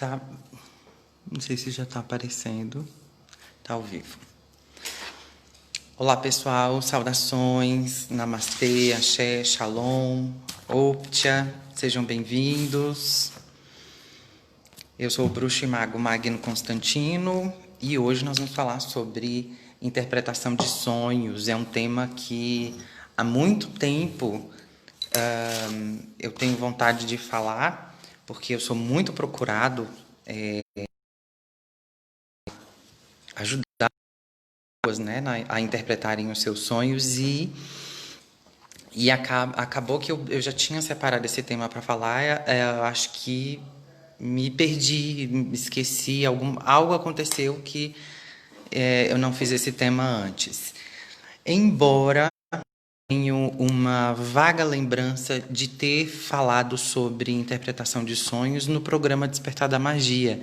Tá, não sei se já tá aparecendo. Tá ao vivo. Olá, pessoal. Saudações. Namastê, axé, shalom, optia. Sejam bem-vindos. Eu sou o bruxo e mago Magno Constantino e hoje nós vamos falar sobre interpretação de sonhos. É um tema que há muito tempo eu tenho vontade de falar, porque eu sou muito procurado ajudar pessoas, né, a interpretarem os seus sonhos e acabou que eu já tinha separado esse tema para falar. Eu acho que me perdi, me esqueci, algo aconteceu que eu não fiz esse tema antes. Embora tenho uma vaga lembrança de ter falado sobre interpretação de sonhos no programa Despertar da Magia.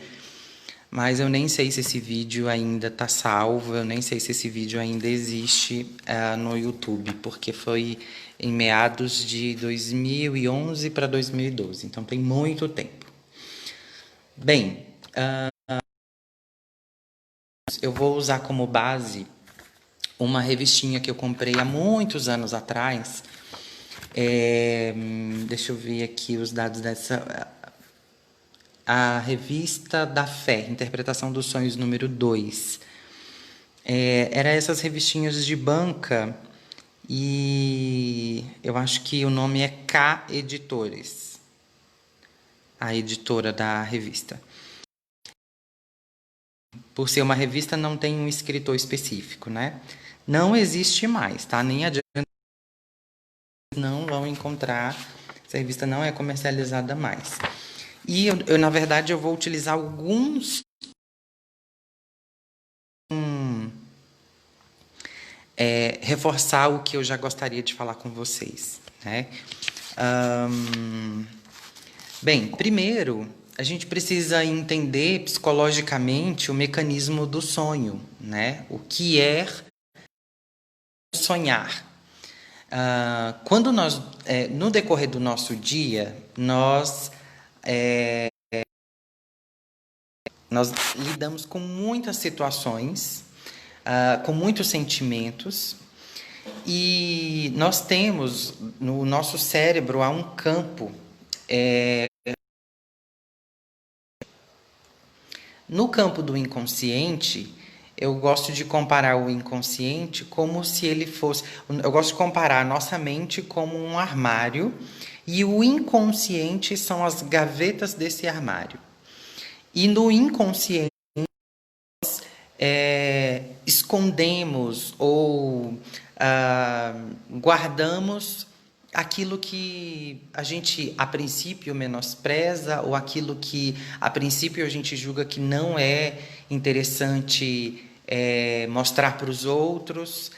Mas eu nem sei se esse vídeo ainda está salvo, eu nem sei se esse vídeo ainda existe no YouTube, porque foi em meados de 2011 para 2012, então tem muito tempo. Bem, eu vou usar como base uma revistinha que eu comprei há muitos anos atrás. Deixa eu ver aqui os dados dessa... A Revista da Fé, Interpretação dos Sonhos, número 2. Era essas revistinhas de banca e eu acho que o nome é K Editores, a editora da revista. Por ser uma revista, não tem um escritor específico, né? Não existe mais, tá? Nem adianta, não vão encontrar. Essa revista não é comercializada mais. E na verdade, eu vou utilizar alguns reforçar o que eu já gostaria de falar com vocês, né? Bem, primeiro, a gente precisa entender psicologicamente o mecanismo do sonho, né? O que é sonhar. Quando nós, no decorrer do nosso dia, nós lidamos com muitas situações, com muitos sentimentos, e nós temos no nosso cérebro há um campo. No campo do inconsciente, eu gosto de comparar o inconsciente como se ele fosse... Eu gosto de comparar a nossa mente como um armário e o inconsciente são as gavetas desse armário. E no inconsciente, escondemos ou guardamos aquilo que a gente a princípio menospreza ou aquilo que a princípio a gente julga que não é interessante mostrar para os outros,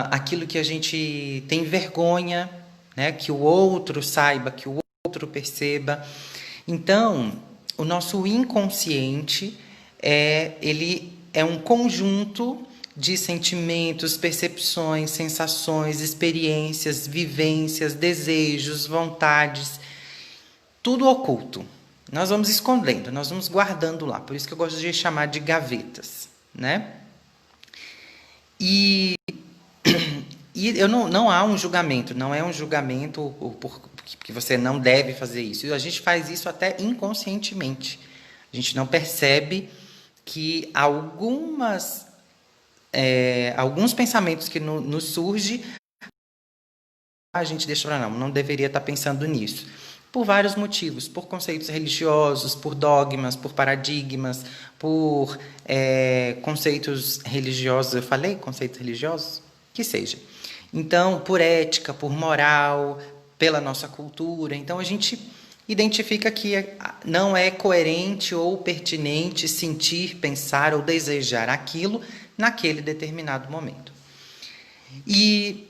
aquilo que a gente tem vergonha, né, que o outro saiba, que o outro perceba. Então, o nosso inconsciente ele é um conjunto de sentimentos, percepções, sensações, experiências, vivências, desejos, vontades, tudo oculto. Nós vamos escondendo, nós vamos guardando lá. Por isso que eu gosto de chamar de gavetas, né? E não há um julgamento, não é um julgamento porque você não deve fazer isso. A gente faz isso até inconscientemente. A gente não percebe que alguns pensamentos que nos surgem, a gente deixa para não deveria estar pensando nisso. Por vários motivos, por conceitos religiosos, por dogmas, por paradigmas, por conceitos religiosos. Eu falei conceitos religiosos? Que seja. Então, por ética, por moral, pela nossa cultura. Então, a gente identifica que não é coerente ou pertinente sentir, pensar ou desejar aquilo naquele determinado momento. E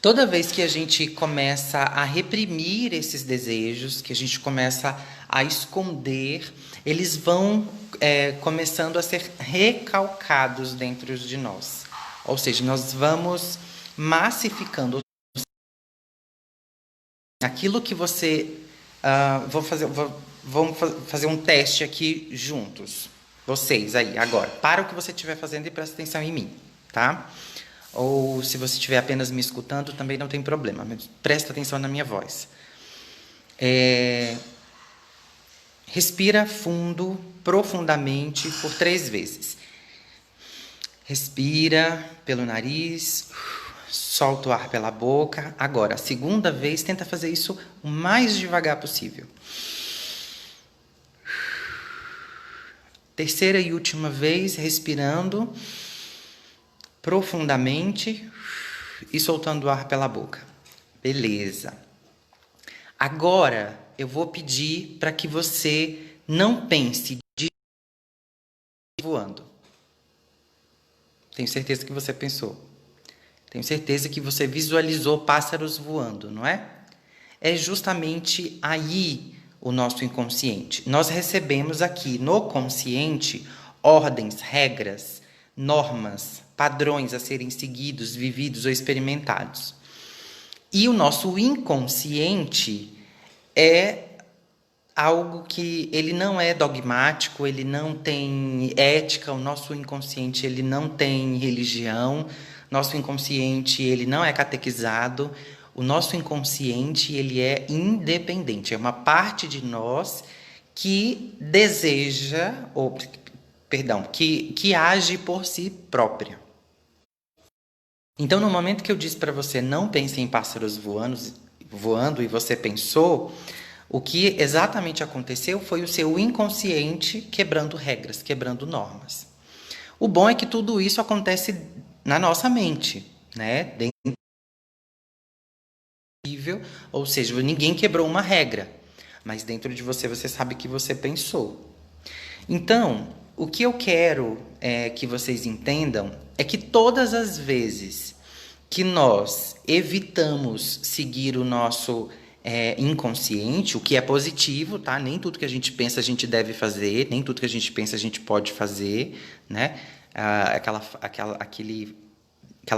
toda vez que a gente começa a reprimir esses desejos, que a gente começa a esconder, eles vão começando a ser recalcados dentro de nós. Ou seja, nós vamos massificando aquilo que você... vou vamos fazer um teste aqui juntos. Vocês aí, agora. Para o que você estiver fazendo e presta atenção em mim, tá? Ou se você estiver apenas me escutando, também não tem problema. Mas presta atenção na minha voz. Respira fundo, profundamente, por 3 vezes. Respira pelo nariz, solta o ar pela boca. Agora, a segunda vez, tenta fazer isso o mais devagar possível. Terceira e última vez, respirando profundamente e soltando o ar pela boca. Beleza. Agora, eu vou pedir para que você não pense de voando. Tenho certeza que você pensou. Tenho certeza que você visualizou pássaros voando, não é? É justamente aí o nosso inconsciente. Nós recebemos aqui no consciente ordens, regras, normas, padrões a serem seguidos, vividos ou experimentados. E o nosso inconsciente é algo que ele não é dogmático, ele não tem ética, o nosso inconsciente ele não tem religião, nosso inconsciente ele não é catequizado, o nosso inconsciente ele é independente, é uma parte de nós que deseja, ou perdão, que age por si própria. Então, no momento que eu disse para você não pense em pássaros voando e você pensou, o que exatamente aconteceu foi o seu inconsciente quebrando regras, quebrando normas. O bom é que tudo isso acontece na nossa mente, né? Dentro ou seja, ninguém quebrou uma regra, mas dentro de você, você sabe que você pensou. Então, o que eu quero que vocês entendam é que todas as vezes que nós evitamos seguir o nosso inconsciente, o que é positivo, tá? Nem tudo que a gente pensa a gente deve fazer, nem tudo que a gente pensa a gente pode fazer, né? Aquela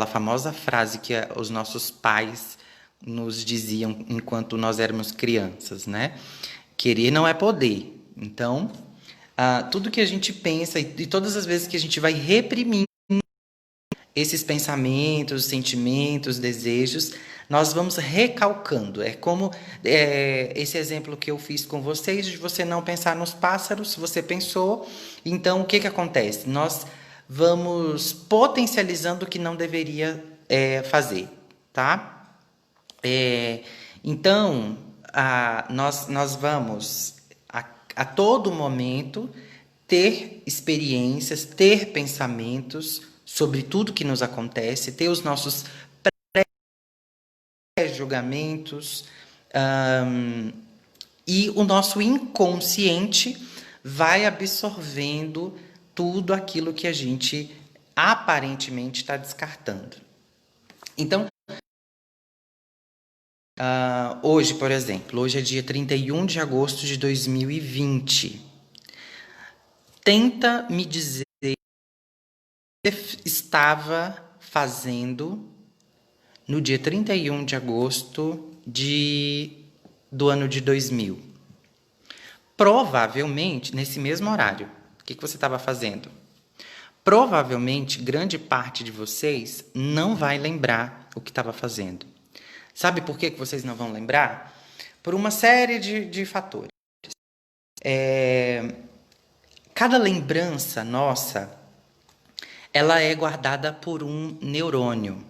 famosa frase que os nossos pais nos diziam enquanto nós éramos crianças, né? Querer não é poder. Então, tudo que a gente pensa e todas as vezes que a gente vai reprimir esses pensamentos, sentimentos, desejos, nós vamos recalcando. É como esse exemplo que eu fiz com vocês, de você não pensar nos pássaros, se você pensou, então o que acontece? Nós vamos potencializando o que não deveria fazer, tá? Então, nós vamos a todo momento ter experiências, ter pensamentos sobre tudo que nos acontece, ter os nossos pré-julgamentos, e o nosso inconsciente vai absorvendo tudo aquilo que a gente aparentemente está descartando. Então, hoje, por exemplo, hoje é dia 31 de agosto de 2020. Tenta me dizer o que você estava fazendo no dia 31 de agosto do ano de 2000. Provavelmente, nesse mesmo horário, o que você estava fazendo? Provavelmente, grande parte de vocês não vai lembrar o que estava fazendo. Sabe por que vocês não vão lembrar? Por uma série de fatores. Cada lembrança nossa, ela é guardada por um neurônio.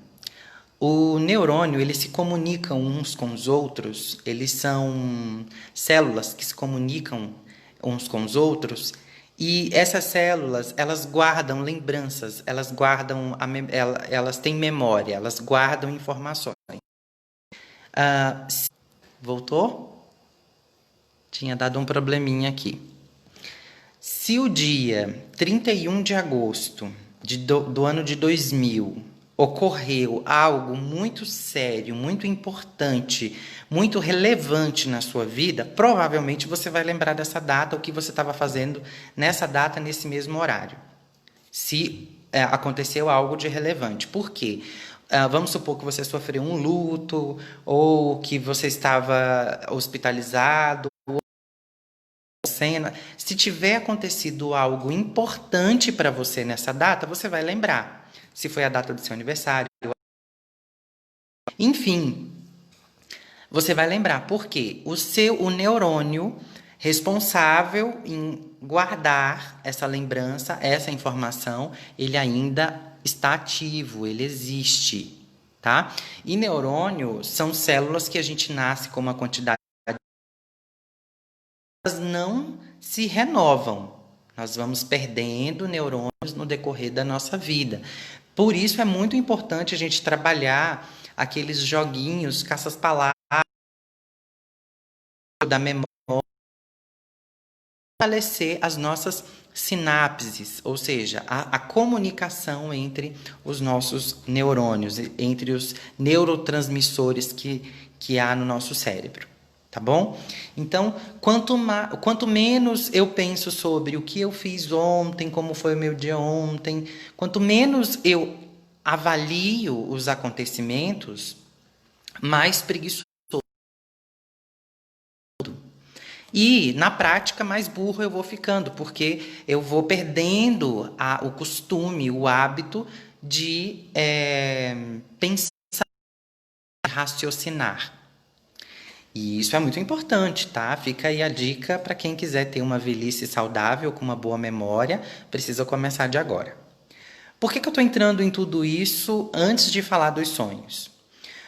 O neurônio, eles se comunicam uns com os outros, eles são células que se comunicam uns com os outros, e essas células, elas guardam lembranças, elas têm memória, elas guardam informações. Voltou? Tinha dado um probleminha aqui. Se o dia 31 de agosto do ano de 2000 ocorreu algo muito sério, muito importante, muito relevante na sua vida, provavelmente você vai lembrar dessa data, o que você estava fazendo nessa data, nesse mesmo horário. Se aconteceu algo de relevante. Por quê? Vamos supor que você sofreu um luto, ou que você estava hospitalizado, cena, se tiver acontecido algo importante para você nessa data, você vai lembrar. Se foi a data do seu aniversário, enfim, você vai lembrar. Por quê? O neurônio responsável em guardar essa lembrança, essa informação, ele ainda está ativo, ele existe, tá? E neurônio são células que a gente nasce com uma quantidade, elas não se renovam. Nós vamos perdendo neurônios no decorrer da nossa vida. Por isso é muito importante a gente trabalhar aqueles joguinhos, caças-palavras da memória, fortalecer as nossas sinapses, ou seja, a comunicação entre os nossos neurônios, entre os neurotransmissores que há no nosso cérebro, tá bom? Então, quanto menos eu penso sobre o que eu fiz ontem, como foi o meu dia ontem, quanto menos eu avalio os acontecimentos, mais preguiçoso. E, na prática, mais burro eu vou ficando, porque eu vou perdendo o costume, o hábito de pensar, raciocinar. E isso é muito importante, tá? Fica aí a dica para quem quiser ter uma velhice saudável, com uma boa memória, precisa começar de agora. Por que eu estou entrando em tudo isso antes de falar dos sonhos?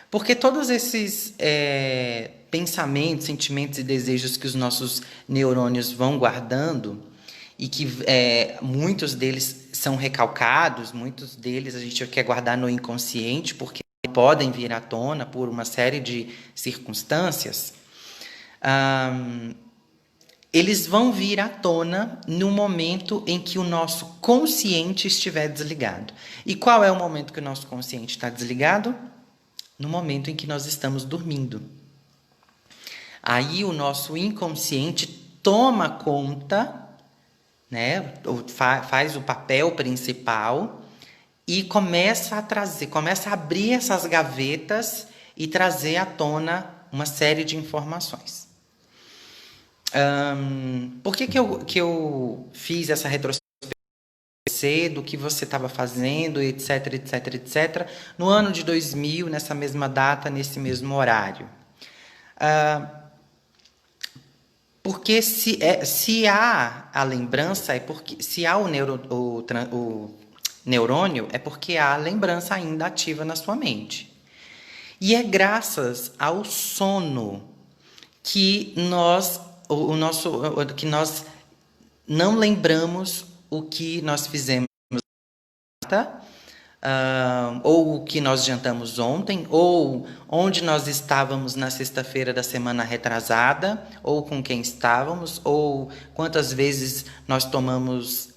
Porque todos esses pensamentos, sentimentos e desejos que os nossos neurônios vão guardando, e que muitos deles são recalcados, muitos deles a gente quer guardar no inconsciente, porque podem vir à tona por uma série de circunstâncias, eles vão vir à tona no momento em que o nosso consciente estiver desligado. E qual é o momento que o nosso consciente está desligado? No momento em que nós estamos dormindo. Aí o nosso inconsciente toma conta, né, faz o papel principal e começa a abrir essas gavetas e trazer à tona uma série de informações. Por que eu fiz essa retrospectiva do que você estava fazendo, etc, etc, etc, no ano de 2000, nessa mesma data, nesse mesmo horário? Porque se há a lembrança, se há o neurônio, é porque há a lembrança ainda ativa na sua mente. E é graças ao sono que nós não lembramos o que nós fizemos, ou o que nós jantamos ontem, ou onde nós estávamos na sexta-feira da semana retrasada, ou com quem estávamos, ou quantas vezes nós tomamos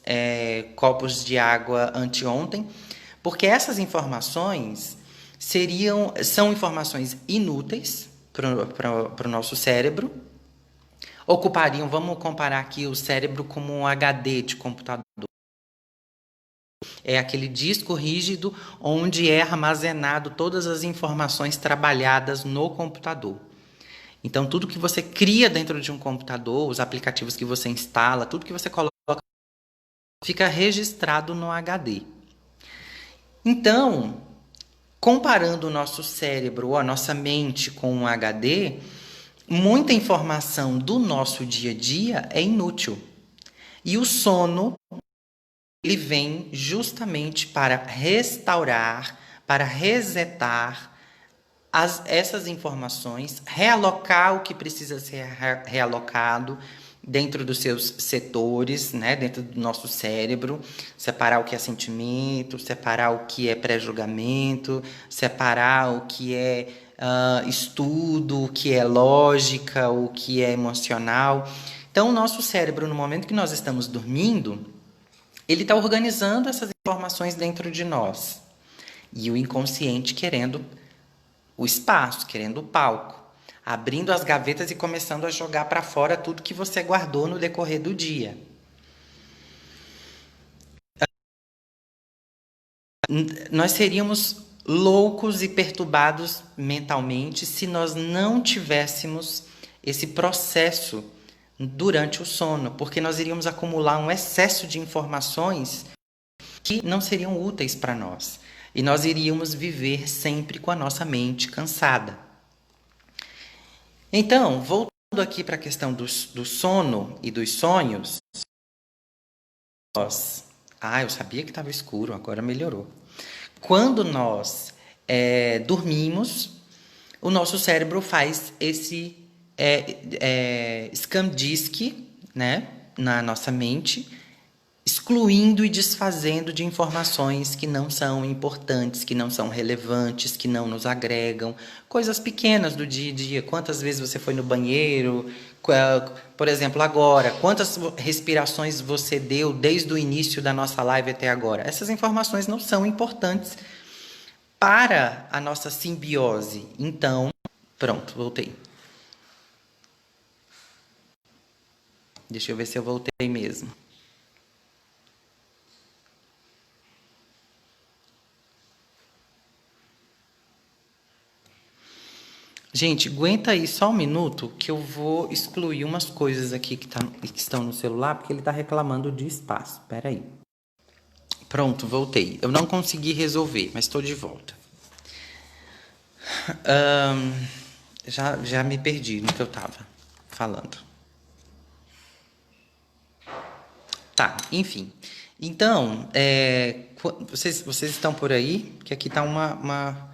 copos de água anteontem, porque essas informações são informações inúteis para o nosso cérebro. Vamos comparar aqui o cérebro como um HD de computador. É aquele disco rígido onde é armazenado todas as informações trabalhadas no computador. Então, tudo que você cria dentro de um computador, os aplicativos que você instala, tudo que você coloca, fica registrado no HD. Então, comparando o nosso cérebro ou a nossa mente com um HD, muita informação do nosso dia a dia é inútil. E o sono, ele vem justamente para restaurar, para resetar essas informações, realocar o que precisa ser realocado dentro dos seus setores, né, dentro do nosso cérebro, separar o que é sentimento, separar o que é pré-julgamento, separar o que é estudo, o que é lógica, o que é emocional. Então, o nosso cérebro, no momento que nós estamos dormindo, ele está organizando essas informações dentro de nós. E o inconsciente querendo o espaço, querendo o palco. Abrindo as gavetas e começando a jogar para fora tudo que você guardou no decorrer do dia. Nós seríamos loucos e perturbados mentalmente se nós não tivéssemos esse processo durante o sono, porque nós iríamos acumular um excesso de informações que não seriam úteis para nós. E nós iríamos viver sempre com a nossa mente cansada. Então, voltando aqui para a questão do sono e dos sonhos, eu sabia que estava escuro, agora melhorou. Quando nós dormimos, o nosso cérebro faz esse scan disk, né, na nossa mente, excluindo e desfazendo de informações que não são importantes, que não são relevantes, que não nos agregam, coisas pequenas do dia a dia. Quantas vezes você foi no banheiro, por exemplo, agora, quantas respirações você deu desde o início da nossa live até agora. Essas informações não são importantes para a nossa simbiose. Então, pronto, voltei. Deixa eu ver se eu voltei mesmo. Gente, aguenta aí só um minuto que eu vou excluir umas coisas aqui que estão no celular, porque ele está reclamando de espaço. Espera aí. Pronto, voltei. Eu não consegui resolver, mas estou de volta. Já me perdi no que eu estava falando. Tá, enfim. Então, vocês estão por aí? Que aqui está uma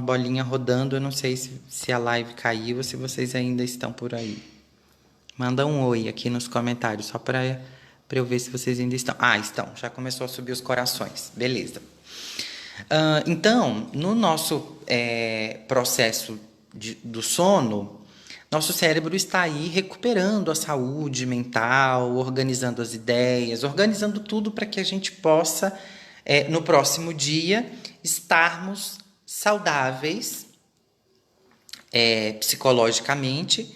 bolinha rodando. Eu não sei se a live caiu ou se vocês ainda estão por aí. Manda um oi aqui nos comentários, só para eu ver se vocês ainda estão. Estão. Já começou a subir os corações. Beleza. Então, no nosso processo do sono, nosso cérebro está aí recuperando a saúde mental, organizando as ideias, organizando tudo para que a gente possa, no próximo dia, estarmos saudáveis psicologicamente.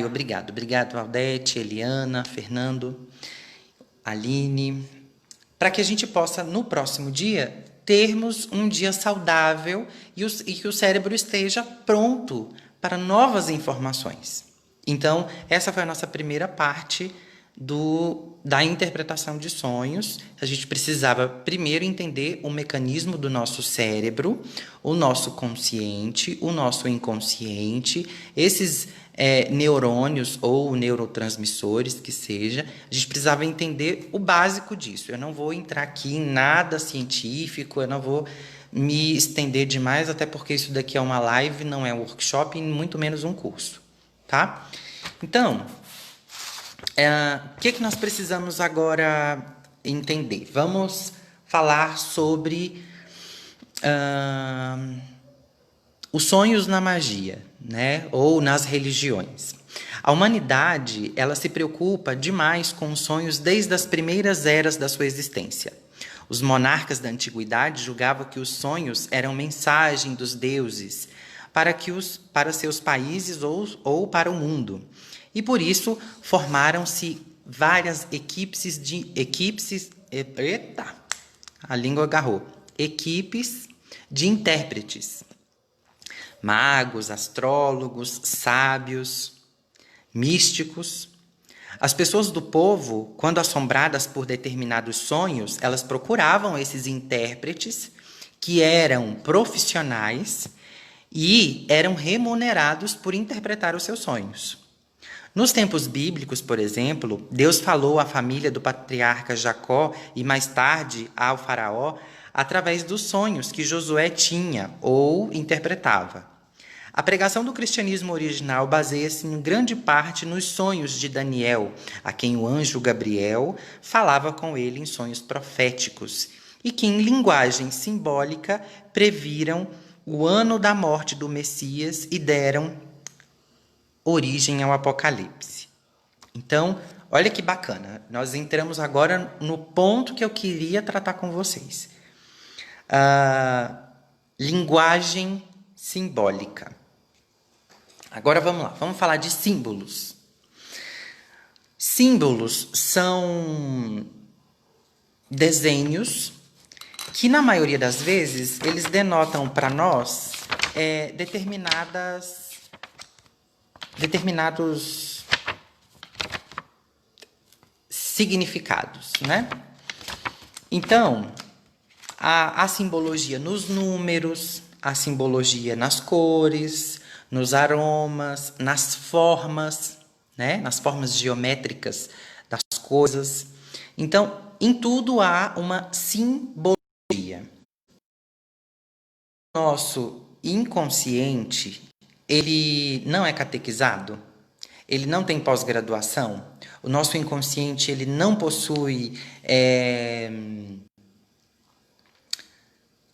Obrigado, Valdete, Eliana, Fernando, Aline, para que a gente possa, no próximo dia, termos um dia saudável e que o cérebro esteja pronto para novas informações. Então, essa foi a nossa primeira parte da interpretação de sonhos. A gente precisava primeiro entender o mecanismo do nosso cérebro, o nosso consciente, o nosso inconsciente, esses neurônios ou neurotransmissores que seja. A gente precisava entender o básico disso. Eu não vou entrar aqui em nada científico, eu não vou me estender demais, até porque isso daqui é uma live, não é um workshop e muito menos um curso, tá? Então, o que nós precisamos agora entender? Vamos falar sobre os sonhos na magia, né? Ou nas religiões. A humanidade, ela se preocupa demais com os sonhos desde as primeiras eras da sua existência. Os monarcas da antiguidade julgavam que os sonhos eram mensagem dos deuses para seus países ou para o mundo. E por isso formaram-se várias equipes de intérpretes, magos, astrólogos, sábios, místicos. As pessoas do povo, quando assombradas por determinados sonhos, elas procuravam esses intérpretes que eram profissionais e eram remunerados por interpretar os seus sonhos. Nos tempos bíblicos, por exemplo, Deus falou à família do patriarca Jacó e mais tarde ao faraó através dos sonhos que Josué tinha ou interpretava. A pregação do cristianismo original baseia-se em grande parte nos sonhos de Daniel, a quem o anjo Gabriel falava com ele em sonhos proféticos, e que, em linguagem simbólica, previram o ano da morte do Messias e deram origem ao Apocalipse. Então, olha que bacana. Nós entramos agora no ponto que eu queria tratar com vocês. Linguagem simbólica. Agora vamos lá, vamos falar de símbolos. Símbolos são desenhos que, na maioria das vezes, eles denotam para nós determinados significados, né? Então, a simbologia nos números, a simbologia nas cores, nos aromas, nas formas, né? Nas formas geométricas das coisas. Então, em tudo há uma simbologia. O nosso inconsciente, ele não é catequizado, ele não tem pós-graduação. O nosso inconsciente, ele não possui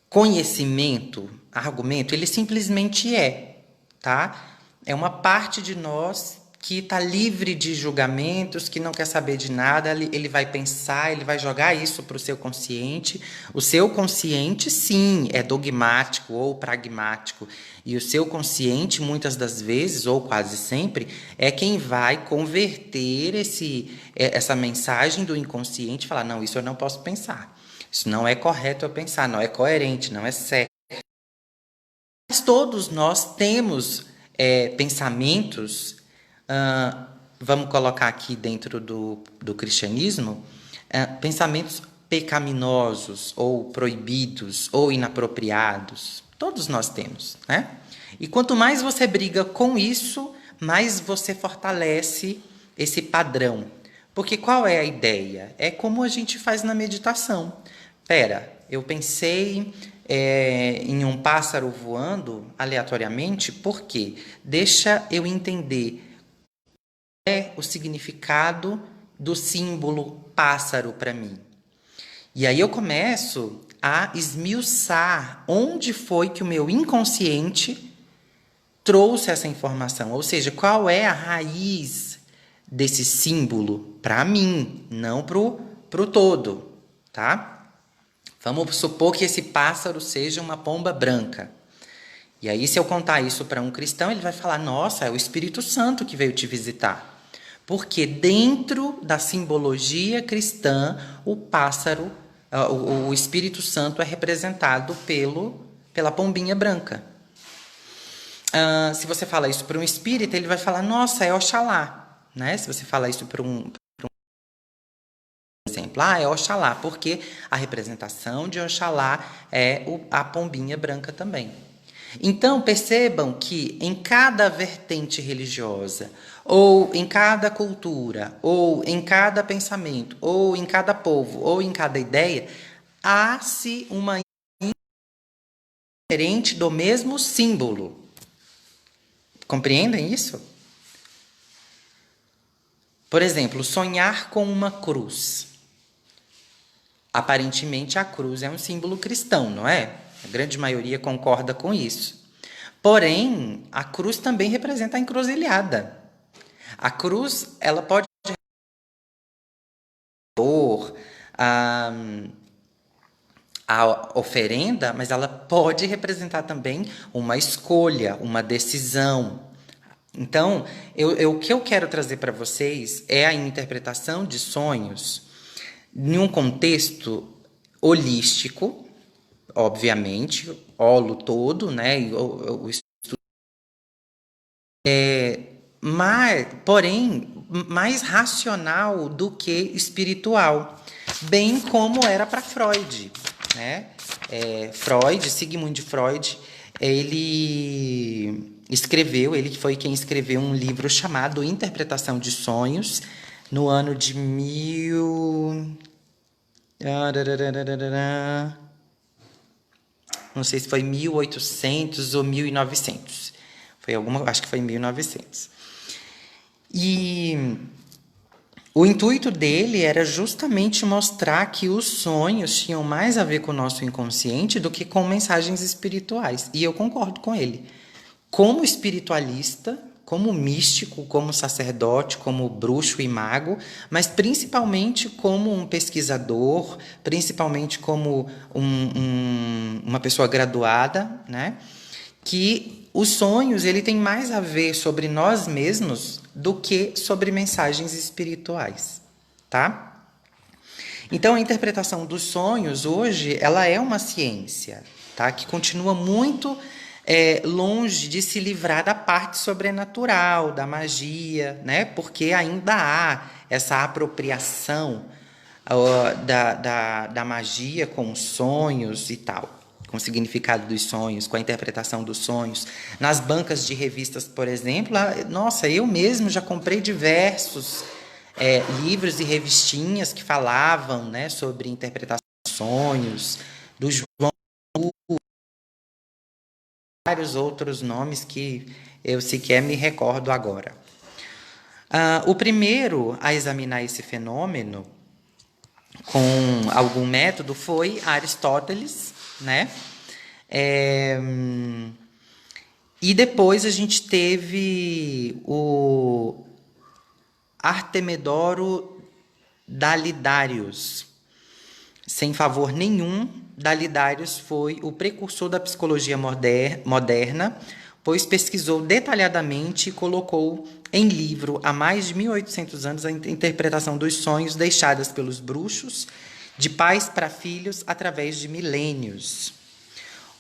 conhecimento, argumento, ele simplesmente é, tá? É uma parte de nós que está livre de julgamentos, que não quer saber de nada, ele vai pensar, ele vai jogar isso para o seu consciente. O seu consciente, sim, é dogmático ou pragmático. E o seu consciente, muitas das vezes, ou quase sempre, é quem vai converter essa mensagem do inconsciente e falar, não, isso eu não posso pensar. Isso não é correto eu pensar, não é coerente, não é certo. Mas todos nós temos pensamentos, vamos colocar aqui dentro do cristianismo, pensamentos pecaminosos, ou proibidos, ou inapropriados. Todos nós temos, né? E quanto mais você briga com isso, mais você fortalece esse padrão. Porque qual é a ideia? É como a gente faz na meditação. Pera, eu pensei em um pássaro voando aleatoriamente, por quê? Deixa eu entender qual é o significado do símbolo pássaro para mim. E aí eu começo a esmiuçar onde foi que o meu inconsciente trouxe essa informação. Ou seja, qual é a raiz desse símbolo para mim, não pro todo, tá? Vamos supor que esse pássaro seja uma pomba branca. E aí, se eu contar isso para um cristão, ele vai falar, nossa, é o Espírito Santo que veio te visitar. Porque dentro da simbologia cristã, o pássaro, o Espírito Santo é representado pela pombinha branca. Se você fala isso para um espírita, ele vai falar, nossa, é Oxalá. Né? Se você fala isso para um exemplo, é Oxalá, porque a representação de Oxalá é a pombinha branca também. Então, percebam que em cada vertente religiosa, ou em cada cultura, ou em cada pensamento, ou em cada povo, ou em cada ideia, há-se uma diferente do mesmo símbolo. Compreendem isso? Por exemplo, sonhar com uma cruz. Aparentemente, a cruz é um símbolo cristão, não é? A grande maioria concorda com isso. Porém, a cruz também representa a encruzilhada. A cruz, ela pode a oferenda, mas ela pode representar também uma escolha, uma decisão. Então, o que eu quero trazer para vocês é a interpretação de sonhos em um contexto holístico, obviamente, holo todo, né? O estudo, porém, mais racional do que espiritual, bem como era para Freud, né? Sigmund Freud, ele foi quem escreveu um livro chamado Interpretação de Sonhos, no ano de não sei se foi 1800 ou 1900. Acho que foi 1900. E o intuito dele era justamente mostrar que os sonhos tinham mais a ver com o nosso inconsciente do que com mensagens espirituais. E eu concordo com ele. Como espiritualista, como místico, como sacerdote, como bruxo e mago, mas principalmente como um pesquisador, principalmente como uma pessoa graduada, né? Que os sonhos ele tem mais a ver sobre nós mesmos do que sobre mensagens espirituais, tá? Então, a interpretação dos sonhos hoje, ela é uma ciência, tá? Que continua muito longe de se livrar da parte sobrenatural, da magia, né? Porque ainda há essa apropriação da magia com os sonhos e tal, com o significado dos sonhos, com a interpretação dos sonhos. Nas bancas de revistas, por exemplo, nossa, eu mesmo já comprei diversos livros e revistinhas que falavam, né, sobre interpretação dos sonhos, do João, vários outros nomes que eu sequer me recordo agora. O primeiro a examinar esse fenômeno com algum método foi Aristóteles, né? E depois a gente teve o Artemedoro Dalidarius. Sem favor nenhum, Dalidarius foi o precursor da psicologia moderna, pois pesquisou detalhadamente e colocou em livro, há mais de 1800 anos, a interpretação dos sonhos deixadas pelos bruxos, de pais para filhos, através de milênios.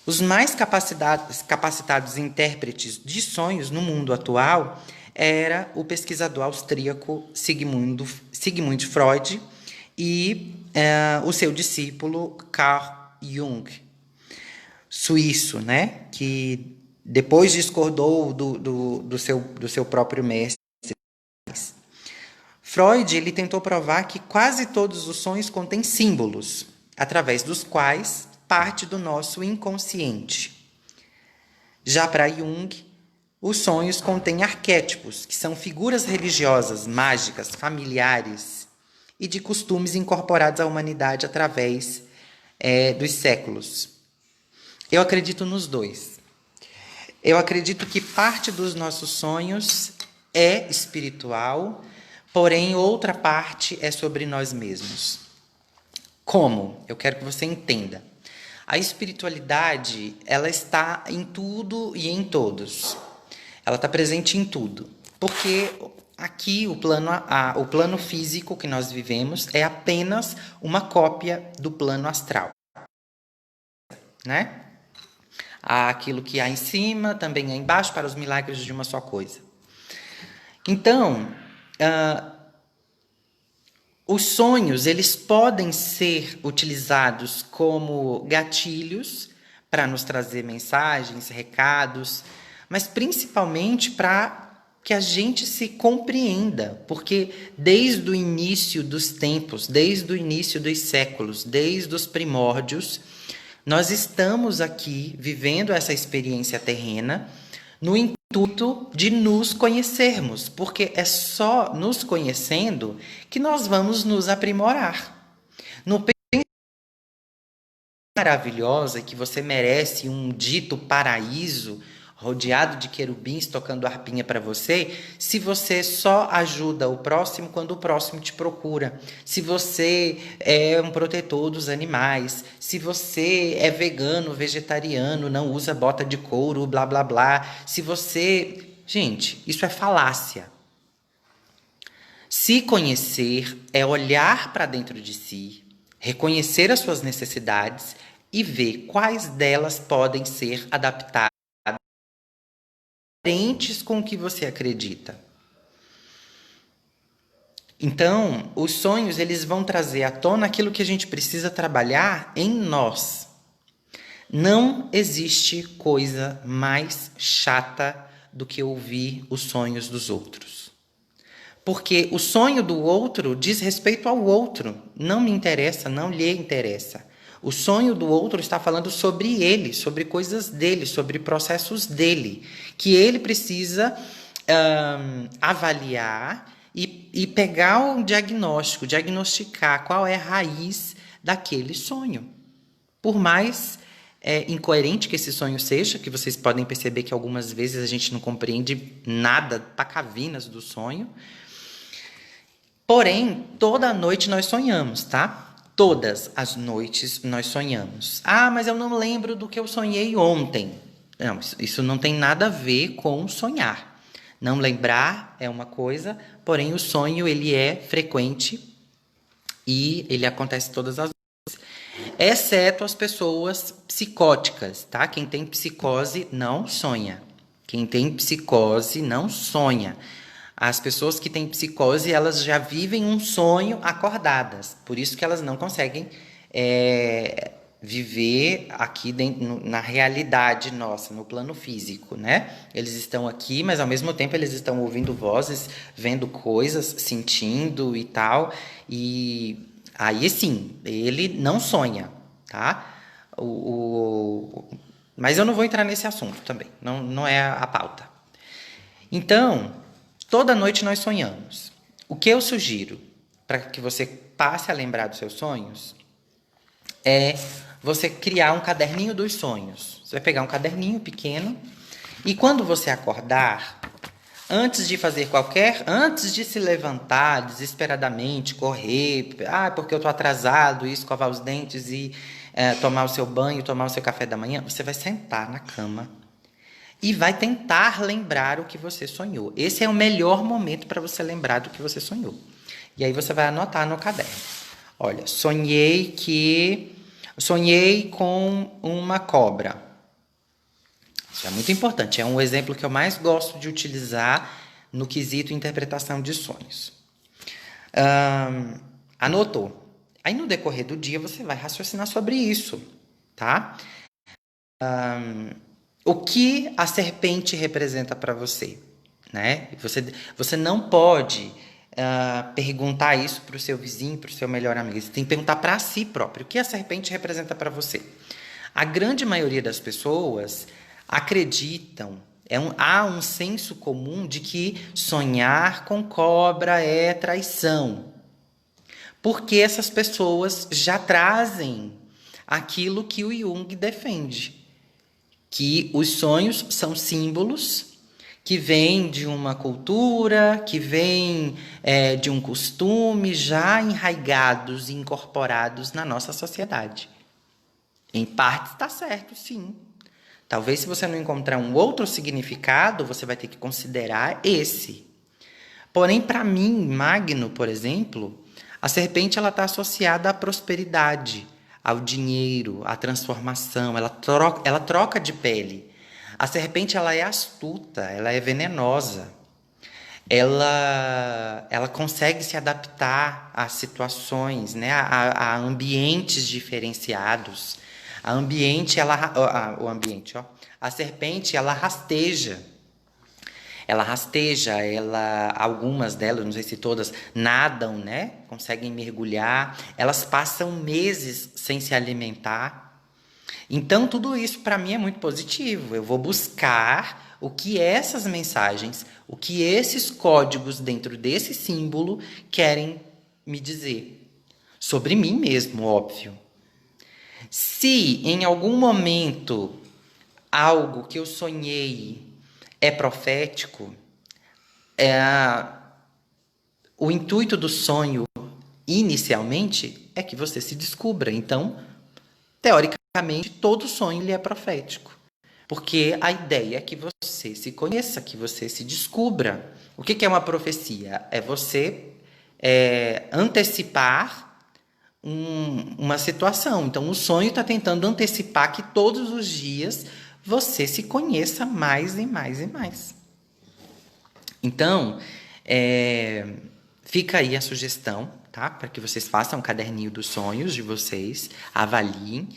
Os mais capacitados intérpretes de sonhos no mundo atual era o pesquisador austríaco Sigmund Freud e o seu discípulo Carl Jung, suíço, né, que depois discordou do seu próprio mestre. Freud ele tentou provar que quase todos os sonhos contêm símbolos, através dos quais parte do nosso inconsciente. Já para Jung, os sonhos contêm arquétipos, que são figuras religiosas, mágicas, familiares e de costumes incorporados à humanidade através dos séculos. Eu acredito nos dois. Eu acredito que parte dos nossos sonhos é espiritual, porém outra parte é sobre nós mesmos. Como? Eu quero que você entenda. A espiritualidade, ela está em tudo e em todos. Ela está presente em tudo. Porque aqui o plano físico que nós vivemos é apenas uma cópia do plano astral, né? Aquilo que há em cima também há embaixo, para os milagres de uma só coisa. Então, os sonhos, eles podem ser utilizados como gatilhos para nos trazer mensagens, recados, mas principalmente para que a gente se compreenda, porque desde o início dos tempos, desde o início dos séculos, desde os primórdios, nós estamos aqui vivendo essa experiência terrena no intuito de nos conhecermos, porque é só nos conhecendo que nós vamos nos aprimorar. No maravilhosa que você merece um dito paraíso, rodeado de querubins tocando harpinha para você, se você só ajuda o próximo quando o próximo te procura, se você é um protetor dos animais, se você é vegano, vegetariano, não usa bota de couro, blá blá blá, se você... Gente, isso é falácia. Se conhecer é olhar para dentro de si, reconhecer as suas necessidades e ver quais delas podem ser adaptadas com o que você acredita. Então, os sonhos eles vão trazer à tona aquilo que a gente precisa trabalhar em nós. Não existe coisa mais chata do que ouvir os sonhos dos outros. Porque o sonho do outro diz respeito ao outro. Não me interessa, não lhe interessa. O sonho do outro está falando sobre ele, sobre coisas dele, sobre processos dele, que ele precisa avaliar e pegar um diagnóstico, diagnosticar qual é a raiz daquele sonho. Por mais incoerente que esse sonho seja, que vocês podem perceber que algumas vezes a gente não compreende nada, pacavinas do sonho. Porém, toda noite nós sonhamos, tá? Todas as noites nós sonhamos. Ah, mas eu não lembro do que eu sonhei ontem. Não, isso não tem nada a ver com sonhar. Não lembrar é uma coisa, porém o sonho ele é frequente e ele acontece todas as noites. Exceto as pessoas psicóticas, tá? Quem tem psicose não sonha. Quem tem psicose não sonha. As pessoas que têm psicose, elas já vivem um sonho acordadas. Por isso que elas não conseguem viver aqui dentro, na realidade nossa, no plano físico, né? Eles estão aqui, mas ao mesmo tempo eles estão ouvindo vozes, vendo coisas, sentindo e tal. E aí sim, ele não sonha, tá? Mas eu não vou entrar nesse assunto também, não é a pauta. Então, toda noite nós sonhamos. O que eu sugiro para que você passe a lembrar dos seus sonhos é você criar um caderninho dos sonhos. Você vai pegar um caderninho pequeno e quando você acordar, antes de se levantar desesperadamente, correr, porque eu tô atrasado, e escovar os dentes e tomar o seu banho, tomar o seu café da manhã, você vai sentar na cama e vai tentar lembrar o que você sonhou. Esse é o melhor momento para você lembrar do que você sonhou. E aí você vai anotar no caderno. Olha, sonhei com uma cobra. Isso é muito importante. É um exemplo que eu mais gosto de utilizar no quesito interpretação de sonhos. Anotou. Aí no decorrer do dia você vai raciocinar sobre isso, tá? O que a serpente representa para você, né? Você não pode perguntar isso para o seu vizinho, para o seu melhor amigo. Você tem que perguntar para si próprio. O que a serpente representa para você? A grande maioria das pessoas acreditam, há um senso comum de que sonhar com cobra é traição. Porque essas pessoas já trazem aquilo que o Jung defende, que os sonhos são símbolos que vêm de uma cultura, que vêm de um costume já enraigados e incorporados na nossa sociedade. Em parte está certo, sim. Talvez se você não encontrar um outro significado, você vai ter que considerar esse. Porém, para mim, Magno, por exemplo, a serpente está associada à prosperidade, ao dinheiro, à transformação. Ela troca de pele. A serpente ela é astuta, ela é venenosa. Ela consegue se adaptar a situações, né? a ambientes diferenciados. A serpente ela rasteja. Algumas delas, não sei se todas, nadam, né? Conseguem mergulhar. Elas passam meses sem se alimentar. Então, tudo isso para mim é muito positivo. Eu vou buscar o que essas mensagens, o que esses códigos dentro desse símbolo querem me dizer. Sobre mim mesmo, óbvio. Se em algum momento algo que eu sonhei é profético, o intuito do sonho, inicialmente, é que você se descubra. Então, teoricamente, todo sonho ele é profético. Porque a ideia é que você se conheça, que você se descubra. O que é uma profecia? É você antecipar uma situação. Então, o sonho está tentando antecipar que todos os dias você se conheça mais e mais e mais. Então, fica aí a sugestão, tá? Para que vocês façam um caderninho dos sonhos de vocês, avaliem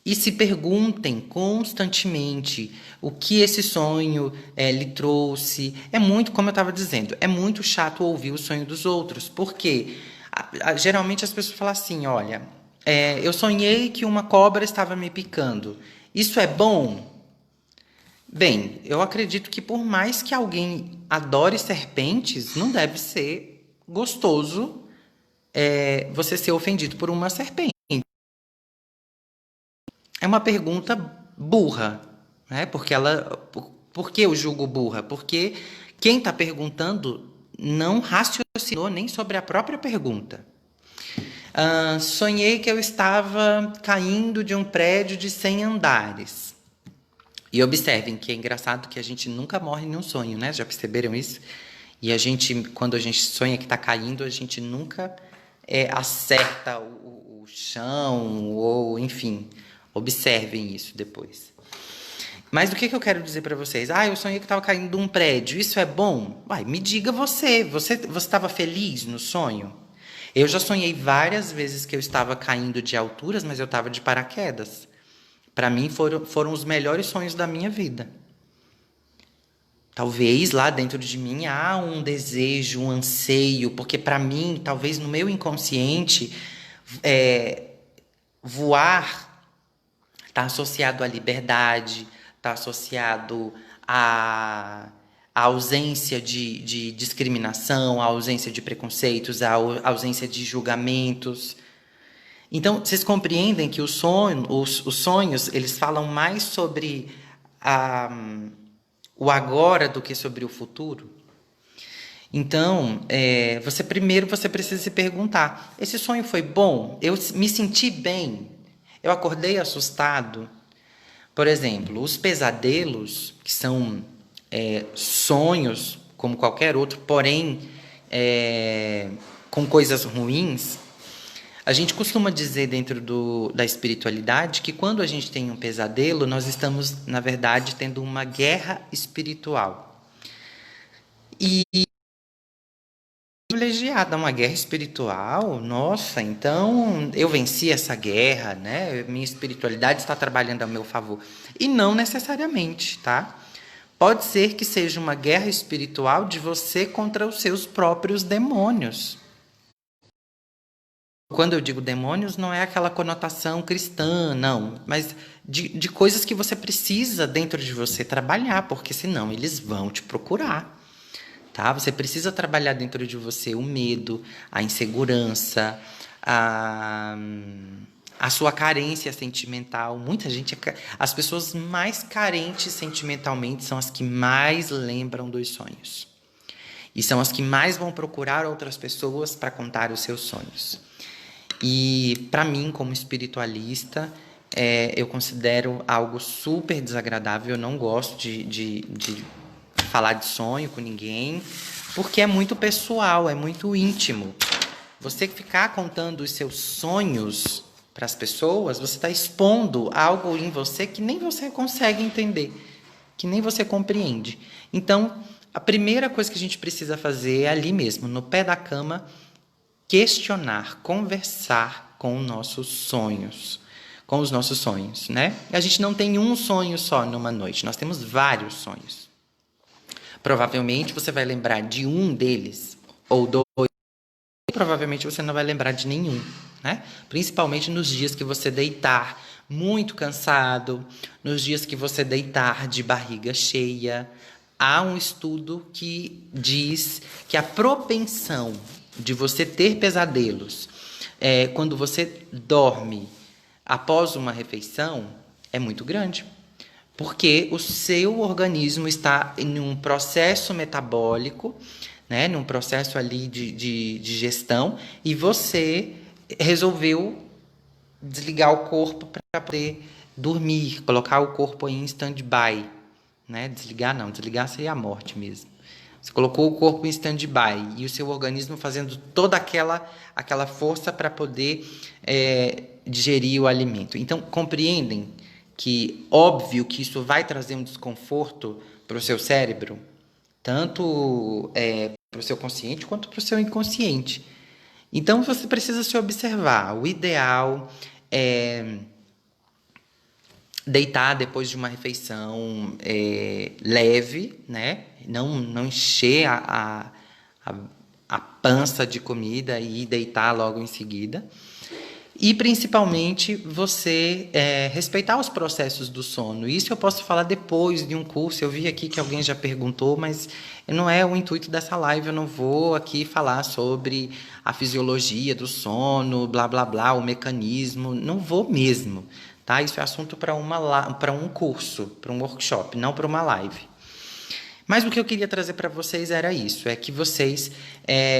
e se perguntem constantemente o que esse sonho lhe trouxe. É muito, como eu estava dizendo, é muito chato ouvir o sonho dos outros, porque geralmente as pessoas falam assim, olha, eu sonhei que uma cobra estava me picando. Isso é bom? Bem, eu acredito que por mais que alguém adore serpentes, não deve ser gostoso você ser ofendido por uma serpente. É uma pergunta burra, né? Por que eu julgo burra? Porque quem está perguntando não raciocinou nem sobre a própria pergunta. Sonhei que eu estava caindo de um prédio de 100 andares. E observem que é engraçado que a gente nunca morre em um sonho, né? Já perceberam isso? E quando a gente sonha que está caindo, a gente nunca acerta o chão, ou enfim, observem isso depois. Mas o que eu quero dizer para vocês? Ah, eu sonhei que estava caindo de um prédio. Isso é bom? Uai, me diga você. Você estava feliz no sonho? Eu já sonhei várias vezes que eu estava caindo de alturas, mas eu estava de paraquedas. Para mim foram os melhores sonhos da minha vida. Talvez lá dentro de mim há um desejo, um anseio, porque para mim, talvez no meu inconsciente, voar está associado à liberdade, está associado à ausência de discriminação, à ausência de preconceitos, à ausência de julgamentos. Então, vocês compreendem que os sonhos, eles falam mais sobre o agora do que sobre o futuro? Então, você precisa se perguntar, esse sonho foi bom? Eu me senti bem? Eu acordei assustado? Por exemplo, os pesadelos, que são sonhos como qualquer outro, porém com coisas ruins, a gente costuma dizer dentro da espiritualidade que quando a gente tem um pesadelo, nós estamos, na verdade, tendo uma guerra espiritual. E privilegiada, uma guerra espiritual, nossa, então eu venci essa guerra, né? Minha espiritualidade está trabalhando a meu favor. E não necessariamente, tá? Pode ser que seja uma guerra espiritual de você contra os seus próprios demônios. Quando eu digo demônios, não é aquela conotação cristã, não, mas de coisas que você precisa dentro de você trabalhar, porque senão eles vão te procurar. Tá? Você precisa trabalhar dentro de você o medo, a insegurança, a sua carência sentimental. Muita gente, as pessoas mais carentes sentimentalmente são as que mais lembram dos sonhos. E são as que mais vão procurar outras pessoas para contar os seus sonhos. E, para mim, como espiritualista, eu considero algo super desagradável. Eu não gosto de falar de sonho com ninguém, porque é muito pessoal, é muito íntimo. Você ficar contando os seus sonhos para as pessoas, você está expondo algo em você que nem você consegue entender, que nem você compreende. Então, a primeira coisa que a gente precisa fazer é ali mesmo, no pé da cama, questionar, conversar com os nossos sonhos, né? A gente não tem um sonho só numa noite, nós temos vários sonhos. Provavelmente você vai lembrar de um deles, ou dois, e provavelmente você não vai lembrar de nenhum, né? Principalmente nos dias que você deitar muito cansado, nos dias que você deitar de barriga cheia. Há um estudo que diz que a propensão de você ter pesadelos quando você dorme após uma refeição é muito grande. Porque o seu organismo está em um processo metabólico, né, num processo ali de gestão, e você resolveu desligar o corpo para poder dormir, colocar o corpo em stand-by. Né? Desligar seria a morte mesmo. Você colocou o corpo em stand-by e o seu organismo fazendo toda aquela força para poder digerir o alimento. Então, compreendem que, óbvio, que isso vai trazer um desconforto para o seu cérebro, tanto para o seu consciente quanto para o seu inconsciente. Então, você precisa se observar. O ideal é deitar depois de uma refeição leve, né? Não encher a pança de comida e deitar logo em seguida. E, principalmente, você respeitar os processos do sono. Isso eu posso falar depois de um curso. Eu vi aqui que alguém já perguntou, mas não é o intuito dessa live. Eu não vou aqui falar sobre a fisiologia do sono, blá, blá, blá, o mecanismo. Não vou mesmo. Tá? Isso é assunto para um curso, para um workshop, não para uma live. Mas o que eu queria trazer para vocês era isso. É que vocês,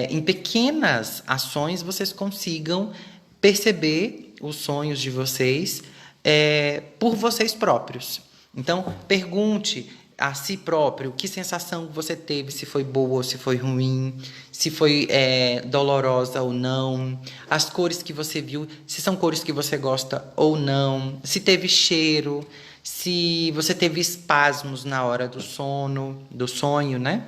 em pequenas ações, vocês consigam perceber os sonhos de vocês por vocês próprios. Então, pergunte a si próprio que sensação você teve, se foi boa ou se foi ruim, se foi dolorosa ou não, as cores que você viu, se são cores que você gosta ou não, se teve cheiro, se você teve espasmos na hora do sono, do sonho, né?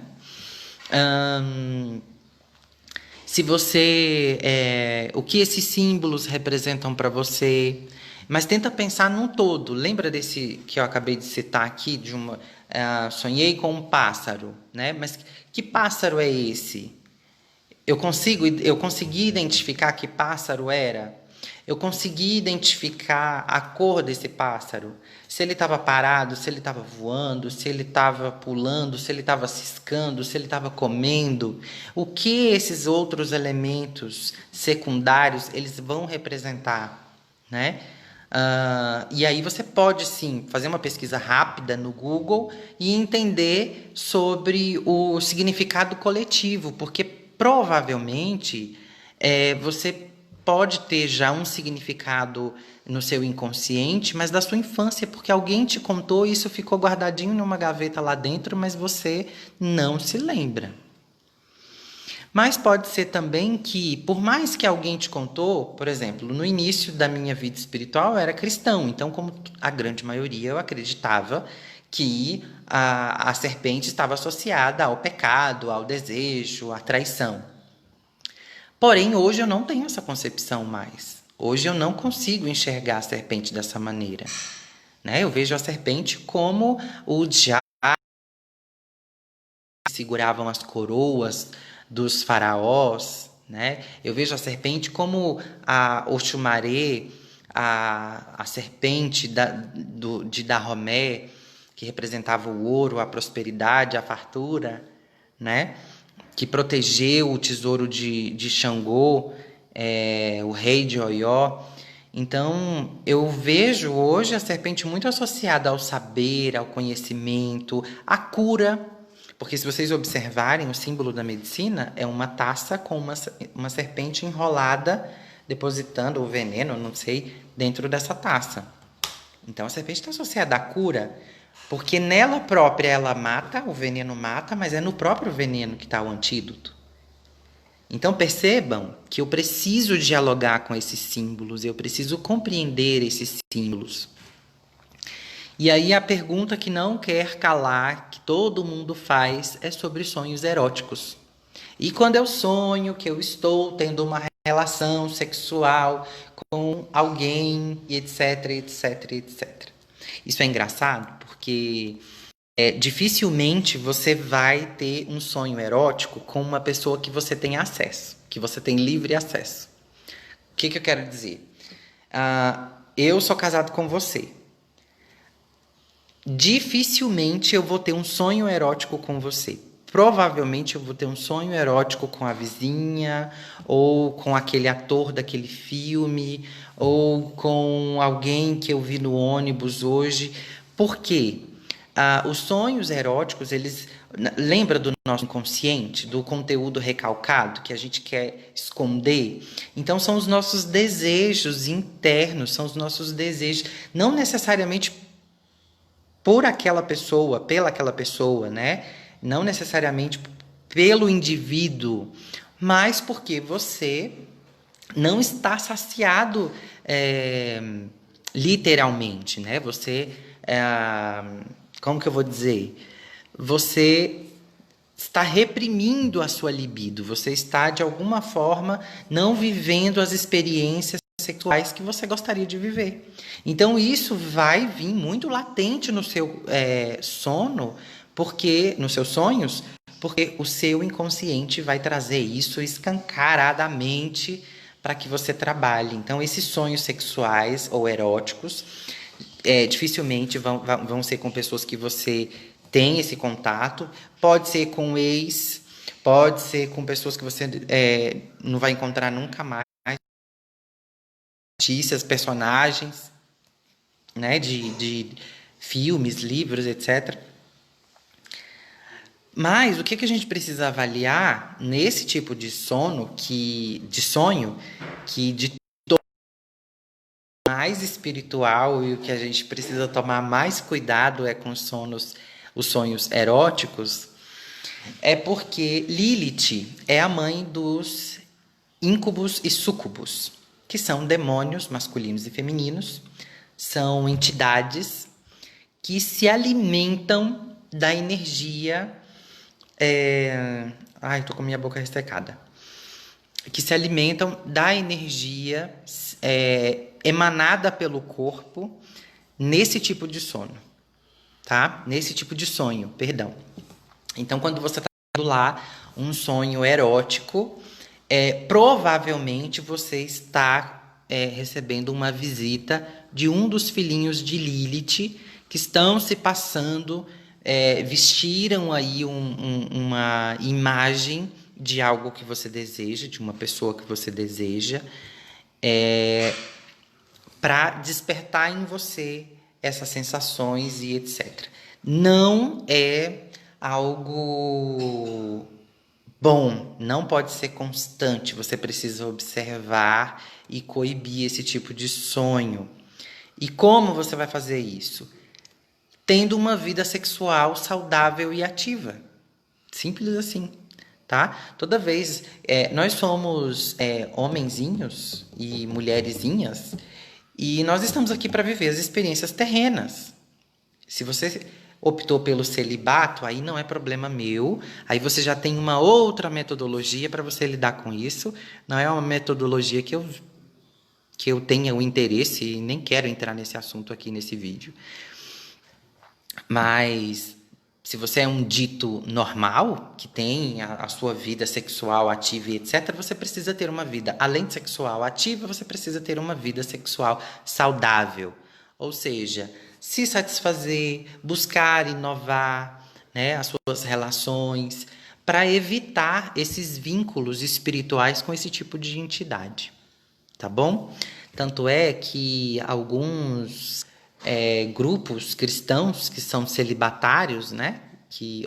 Se você, o que esses símbolos representam para você, mas tenta pensar num todo. Lembra desse que eu acabei de citar aqui, sonhei com um pássaro, né? Mas que pássaro é esse? Eu consegui identificar que pássaro era? Eu consegui identificar a cor desse pássaro? Se ele estava parado, se ele estava voando, se ele estava pulando, se ele estava ciscando, se ele estava comendo. O que esses outros elementos secundários eles vão representar, né? E aí você pode, sim, fazer uma pesquisa rápida no Google e entender sobre o significado coletivo, porque provavelmente você pode ter já um significado no seu inconsciente, mas da sua infância, porque alguém te contou e isso ficou guardadinho numa gaveta lá dentro, mas você não se lembra. Mas pode ser também que, por mais que alguém te contou, por exemplo, no início da minha vida espiritual eu era cristão, então, como a grande maioria, eu acreditava que a serpente estava associada ao pecado, ao desejo, à traição. Porém, hoje eu não tenho essa concepção mais. Hoje eu não consigo enxergar a serpente dessa maneira, né? Eu vejo a serpente como o diabo que seguravam as coroas dos faraós, né? Eu vejo a serpente como a Oxumaré, a serpente de Dahomey, que representava o ouro, a prosperidade, a fartura, né? Que protegeu o tesouro de Xangô, o rei de Oió. Então, eu vejo hoje a serpente muito associada ao saber, ao conhecimento, à cura. Porque se vocês observarem, o símbolo da medicina é uma taça com uma serpente enrolada, depositando o veneno, não sei, dentro dessa taça. Então, a serpente está associada à cura, porque nela própria ela mata, o veneno mata, mas é no próprio veneno que está o antídoto. Então percebam que eu preciso dialogar com esses símbolos, eu preciso compreender esses símbolos. E aí a pergunta que não quer calar, que todo mundo faz, é sobre sonhos eróticos. E quando eu sonho que eu estou tendo uma relação sexual com alguém, etc, etc, etc. Isso é engraçado porque dificilmente você vai ter um sonho erótico com uma pessoa que você tem acesso, que você tem livre acesso. O que eu quero dizer? Eu sou casado com você. Dificilmente eu vou ter um sonho erótico com você. Provavelmente eu vou ter um sonho erótico com a vizinha, ou com aquele ator daquele filme, ou com alguém que eu vi no ônibus hoje. Por quê? Os sonhos eróticos, eles... Lembra do nosso inconsciente, do conteúdo recalcado que a gente quer esconder? Então, são os nossos desejos internos, são os nossos desejos, não necessariamente por aquela pessoa, pela aquela pessoa, né? Não necessariamente pelo indivíduo, mas porque você não está saciado literalmente, né? Você, como que eu vou dizer? Você está reprimindo a sua libido, você está, de alguma forma, não vivendo as experiências sexuais que você gostaria de viver. Então, isso vai vir muito latente no seu sono, porque nos seus sonhos, porque o seu inconsciente vai trazer isso escancaradamente para que você trabalhe. Então, esses sonhos sexuais ou eróticos dificilmente vão ser com pessoas que você tem esse contato. Pode ser com ex, pode ser com pessoas que você não vai encontrar nunca mais. Notícias, personagens, né, de filmes, livros, etc. Mas o que a gente precisa avaliar nesse tipo de sonho, que de mais espiritual, e o que a gente precisa tomar mais cuidado é com os sonhos eróticos, é porque Lilith é a mãe dos íncubos e súcubos, que são demônios masculinos e femininos, são entidades que se alimentam da energia. Ai, tô com minha boca ressecada. Que se alimentam da energia emanada pelo corpo nesse tipo de sono, tá? Nesse tipo de sonho, perdão. Então, quando você está tendo lá um sonho erótico, provavelmente você está recebendo uma visita de um dos filhinhos de Lilith que estão se passando, vestiram aí uma imagem de algo que você deseja, de uma pessoa que você deseja, para despertar em você essas sensações e etc. Não é algo bom, não pode ser constante, você precisa observar e coibir esse tipo de sonho. E como você vai fazer isso? Tendo uma vida sexual saudável e ativa. Simples assim, tá? Toda vez, nós somos homenzinhos e mulherzinhas, e nós estamos aqui para viver as experiências terrenas. Se você optou pelo celibato, aí não é problema meu. Aí você já tem uma outra metodologia para você lidar com isso. Não é uma metodologia que eu tenha o interesse e nem quero entrar nesse assunto aqui nesse vídeo. Mas se você é um dito normal, que tem a sua vida sexual ativa e etc., você precisa ter uma vida, além de sexual ativa, você precisa ter uma vida sexual saudável. Ou seja, se satisfazer, buscar inovar, né, as suas relações, para evitar esses vínculos espirituais com esse tipo de entidade. Tá bom? Tanto é que alguns grupos cristãos que são celibatários, né?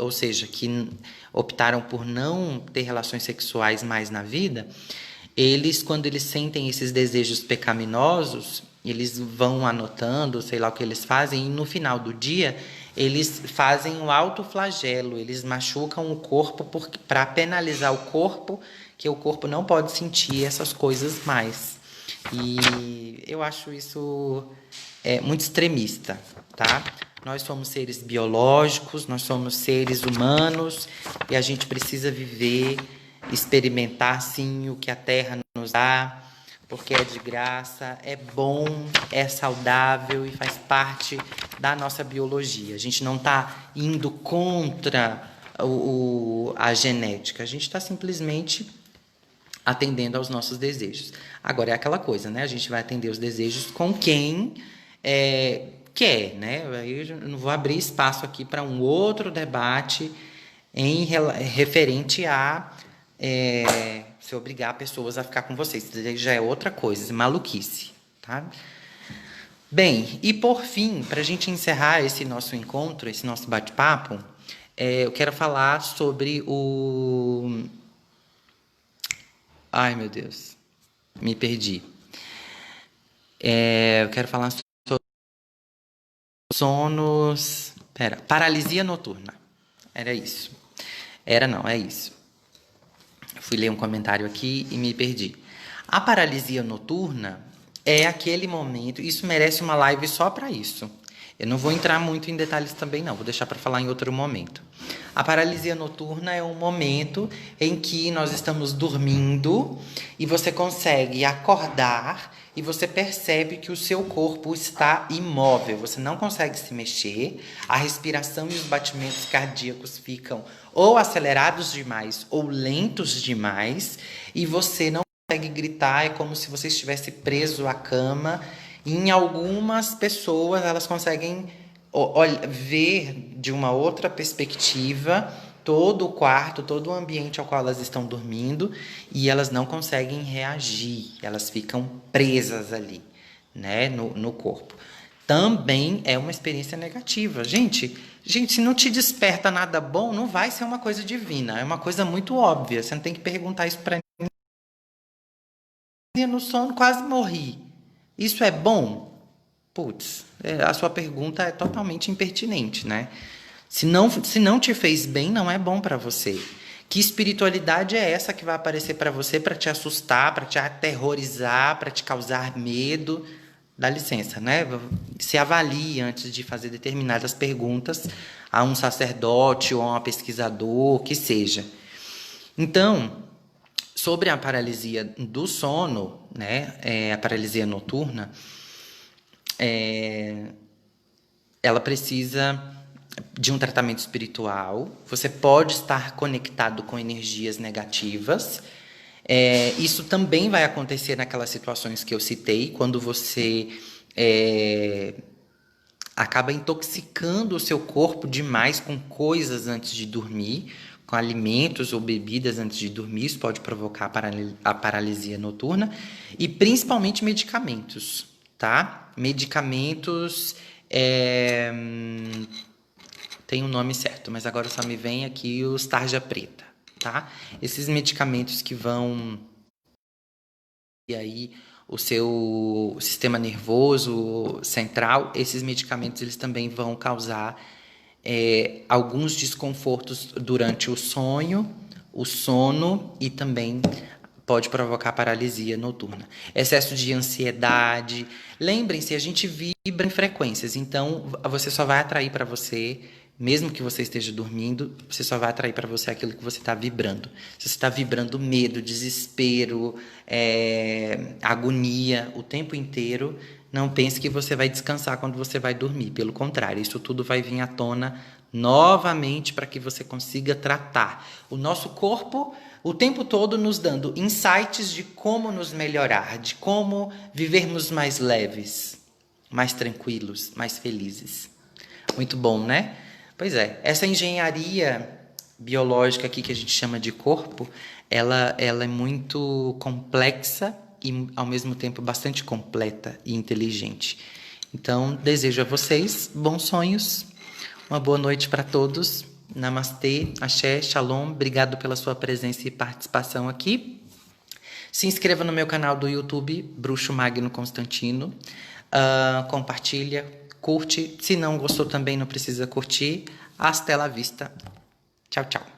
Ou seja, que optaram por não ter relações sexuais mais na vida, eles, quando eles sentem esses desejos pecaminosos, eles vão anotando, sei lá o que eles fazem, e no final do dia eles fazem um autoflagelo, eles machucam o corpo para penalizar o corpo, que o corpo não pode sentir essas coisas mais. E eu acho isso muito extremista, tá? Nós somos seres biológicos, nós somos seres humanos e a gente precisa viver, experimentar sim o que a Terra nos dá, porque é de graça, é bom, é saudável e faz parte da nossa biologia. A gente não está indo contra a genética, a gente está simplesmente atendendo aos nossos desejos. Agora é aquela coisa, né? A gente vai atender os desejos com quem quer, né? Aí eu não vou abrir espaço aqui para um outro debate referente a se obrigar pessoas a ficar com vocês. Isso já é outra coisa, maluquice, tá? Bem, e por fim, para a gente encerrar esse nosso encontro, esse nosso bate-papo, eu quero falar sobre o... Ai, meu Deus, me perdi. Eu quero falar sobre sonos... paralisia noturna. Era isso. Não, é isso. Fui ler um comentário aqui e me perdi. A paralisia noturna é aquele momento... Isso merece uma live só para isso. Eu não vou entrar muito em detalhes também, não. Vou deixar para falar em outro momento. A paralisia noturna é um momento em que nós estamos dormindo e você consegue acordar e você percebe que o seu corpo está imóvel. Você não consegue se mexer, a respiração e os batimentos cardíacos ficam ou acelerados demais ou lentos demais e você não consegue gritar, é como se você estivesse preso à cama. Em algumas pessoas, elas conseguem ver de uma outra perspectiva todo o quarto, todo o ambiente ao qual elas estão dormindo e elas não conseguem reagir, elas ficam presas ali, né, no corpo. Também é uma experiência negativa. Gente, se não te desperta nada bom, não vai ser uma coisa divina, é uma coisa muito óbvia, você não tem que perguntar isso para ninguém. No sono quase morri. Isso é bom? Putz, a sua pergunta é totalmente impertinente, né? Se não te fez bem, não é bom para você. Que espiritualidade é essa que vai aparecer para você para te assustar, para te aterrorizar, para te causar medo? dá licença, né? Se avalie antes de fazer determinadas perguntas a um sacerdote ou a um pesquisador, que seja. Então, sobre a paralisia do sono, né? A paralisia noturna, ela precisa de um tratamento espiritual. Você pode estar conectado com energias negativas. Isso também vai acontecer naquelas situações que eu citei, quando você acaba intoxicando o seu corpo demais com coisas antes de dormir, com alimentos ou bebidas antes de dormir. Isso pode provocar a paralisia noturna. E principalmente medicamentos, tá? Medicamentos... tem um nome certo, mas agora só me vem aqui os tarja preta, tá? Esses medicamentos que vão... E aí o seu sistema nervoso central, esses medicamentos eles também vão causar alguns desconfortos durante o sonho, o sono, e também pode provocar paralisia noturna. Excesso de ansiedade. Lembrem-se, a gente vibra em frequências, então você só vai atrair para você, mesmo que você esteja dormindo, você só vai atrair para você aquilo que você está vibrando. Se você está vibrando medo, desespero, agonia o tempo inteiro, não pense que você vai descansar quando você vai dormir. Pelo contrário, isso tudo vai vir à tona novamente para que você consiga tratar. O nosso corpo o tempo todo nos dando insights de como nos melhorar, de como vivermos mais leves, mais tranquilos, mais felizes. Muito bom, né? Pois é, essa engenharia biológica aqui que a gente chama de corpo, ela é muito complexa e, ao mesmo tempo, bastante completa e inteligente. Então, desejo a vocês bons sonhos, uma boa noite para todos. Namastê, axé, shalom, obrigado pela sua presença e participação aqui. Se inscreva no meu canal do YouTube, Bruxo Magno Constantino. Compartilha, curte. Se não gostou também, não precisa curtir. Hasta la vista. Tchau, tchau.